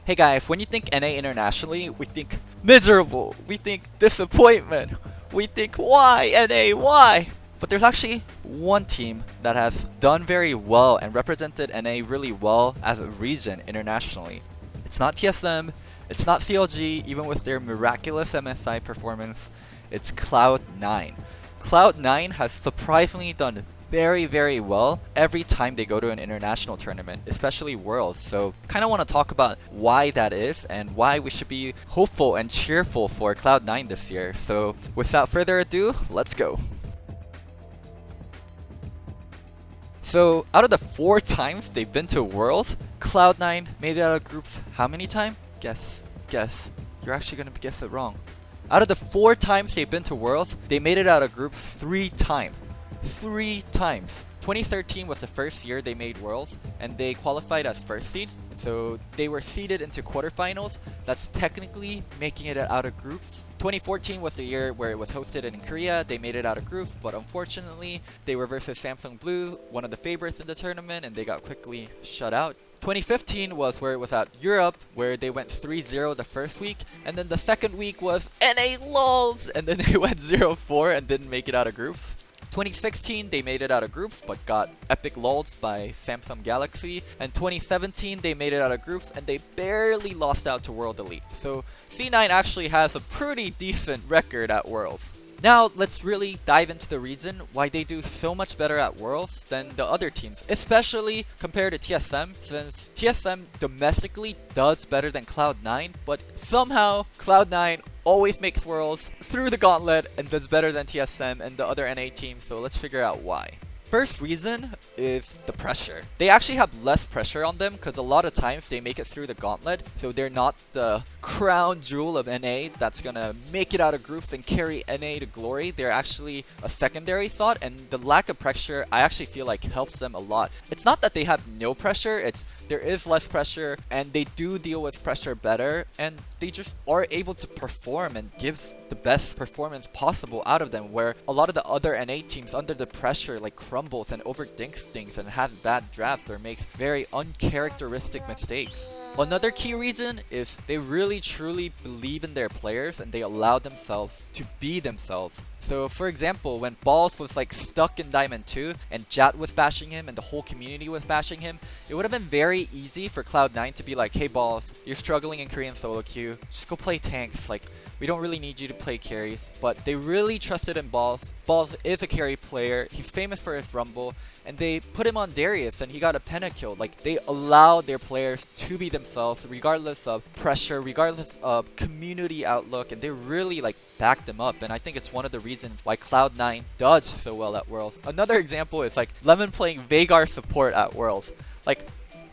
Hey guys, when you think NA internationally, we think miserable, we think disappointment, we think why NA, why? But there's actually one team that has done very well and represented NA really well as a region internationally. It's not TSM, it's not CLG, even with their miraculous MSI performance, it's Cloud9. Cloud9 has surprisingly done very well every time they go to an international tournament, especially Worlds. So kind of want to talk about why that is and why we should be hopeful and cheerful for Cloud9 this year. So without further ado, let's go. So out of the 4 times they've been to Worlds, Cloud9 made it out of groups how many times? Guess. You're actually going to guess it wrong. Out of the 4 times they've been to Worlds, they made it out of group 3 times. 3 times. 2013 was the first year they made Worlds, and they qualified as first seed, so they were seeded into quarterfinals. That's technically making it out of groups. 2014 was the year where it was hosted in Korea. They made it out of groups, but unfortunately, they were versus Samsung Blue, one of the favorites in the tournament, and they got quickly shut out. 2015 was where it was at Europe, where they went 3-0 the first week, and then the second week was NA LOLs, and then they went 0-4 and didn't make it out of groups. 2016 they made it out of groups but got epic lulls by Samsung Galaxy, and 2017 they made it out of groups and they barely lost out to World Elite. So C9 actually has a pretty decent record at Worlds. Now let's really dive into the reason why they do so much better at Worlds than the other teams, especially compared to TSM, since TSM domestically does better than Cloud9, but somehow Cloud9 always makes Worlds through the gauntlet and does better than TSM and the other NA teams, so let's figure out why. First reason is the pressure. They actually have less pressure on them because a lot of times they make it through the gauntlet, so they're not the crown jewel of NA that's gonna make it out of groups and carry NA to glory. They're actually a secondary thought, and the lack of pressure I actually feel like helps them a lot. It's not that they have no pressure, it's there is less pressure and they do deal with pressure better, and they just are able to perform and give the best performance possible out of them, where a lot of the other NA teams under the pressure like crumbles and overthinks things and has bad drafts or makes very uncharacteristic mistakes. Another key reason is they really truly believe in their players and they allow themselves to be themselves. So for example, when Balls was like stuck in Diamond 2 and Jat was bashing him and the whole community was bashing him, it would have been very easy for Cloud9 to be like, hey Balls, you're struggling in Korean solo queue, just go play tanks, like we don't really need you to play carries. But they really trusted in Balls. Balls is a carry player, he's famous for his rumble, and they put him on Darius and he got a pentakill. Like they allow their players to be themselves regardless of pressure, regardless of community outlook, and they really like back them up, and I think it's one of the reasons why Cloud9 does so well at Worlds. Another example is like Lemon playing Veigar support at Worlds. Like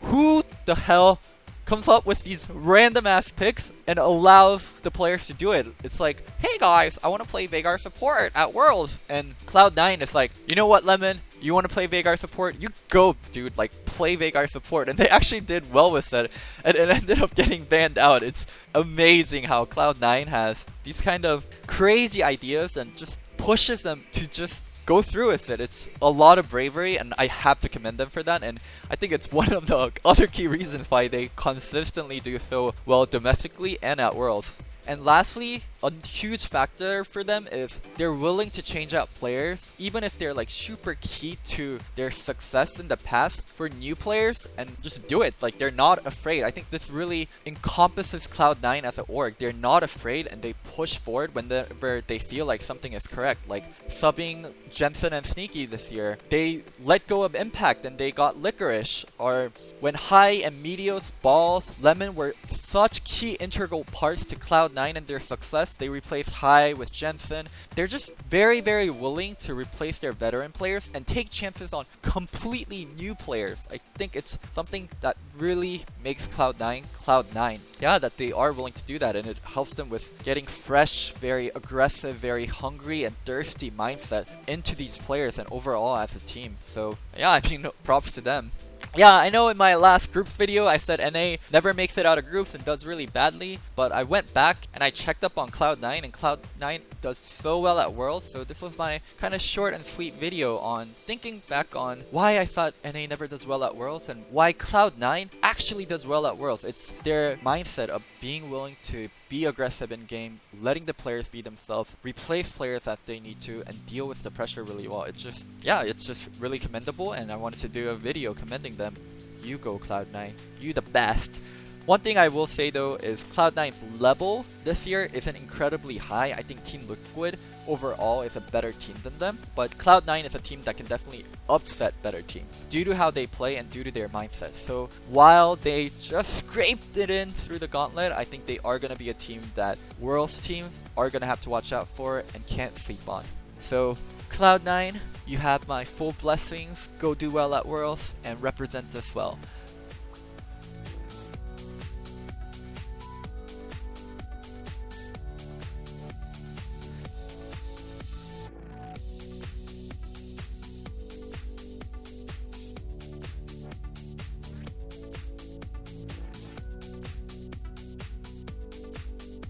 who the hell comes up with these random ass picks and allows the players to do it? It's like, hey guys, I want to play Veigar support at Worlds, and Cloud9 is like, you know what Lemon, you want to play Veigar support? You go dude, like play Veigar support. And they actually did well with it, and it ended up getting banned out. It's amazing how Cloud9 has these kind of crazy ideas and just pushes them to just go through with it. It's a lot of bravery and I have to commend them for that, and I think it's one of the other key reasons why they consistently do so well domestically and at Worlds. And lastly, a huge factor for them is they're willing to change out players even if they're like super key to their success in the past for new players, and just do it. Like they're not afraid. I think this really encompasses Cloud9 as an org. They're not afraid and they push forward whenever they feel like something is correct. Like subbing Jensen and Sneaky this year, they let go of Impact and they got Licorice. Or when High and Meteos, Balls, Lemon were such key integral parts to Cloud9 and their success, they replaced High with Jensen. They're just very willing to replace their veteran players and take chances on completely new players. I think it's something that really makes Cloud9, yeah, that they are willing to do that, and it helps them with getting fresh, very aggressive, very hungry and thirsty mindset into these players and overall as a team. So yeah, I mean, props to them. Yeah, I know in my last groups video I said NA never makes it out of groups and does really badly, but I went back and I checked up on Cloud9, and Cloud9 does so well at Worlds, so this was my kind of short and sweet video on thinking back on why I thought NA never does well at Worlds and why Cloud9 actually actually does well at Worlds. It's their mindset of being willing to be aggressive in game, letting the players be themselves, replace players as they need to, and deal with the pressure really well. It's just, yeah, it's just really commendable, and I wanted to do a video commending them. You go, Cloud9. You the best. One thing I will say though is Cloud9's level this year isn't incredibly high. I think Team Liquid overall is a better team than them, but Cloud9 is a team that can definitely upset better teams due to how they play and due to their mindset. So while they just scraped it in through the gauntlet, I think they are going to be a team that Worlds teams are going to have to watch out for and can't sleep on. So Cloud9, you have my full blessings. Go do well at Worlds and represent this well.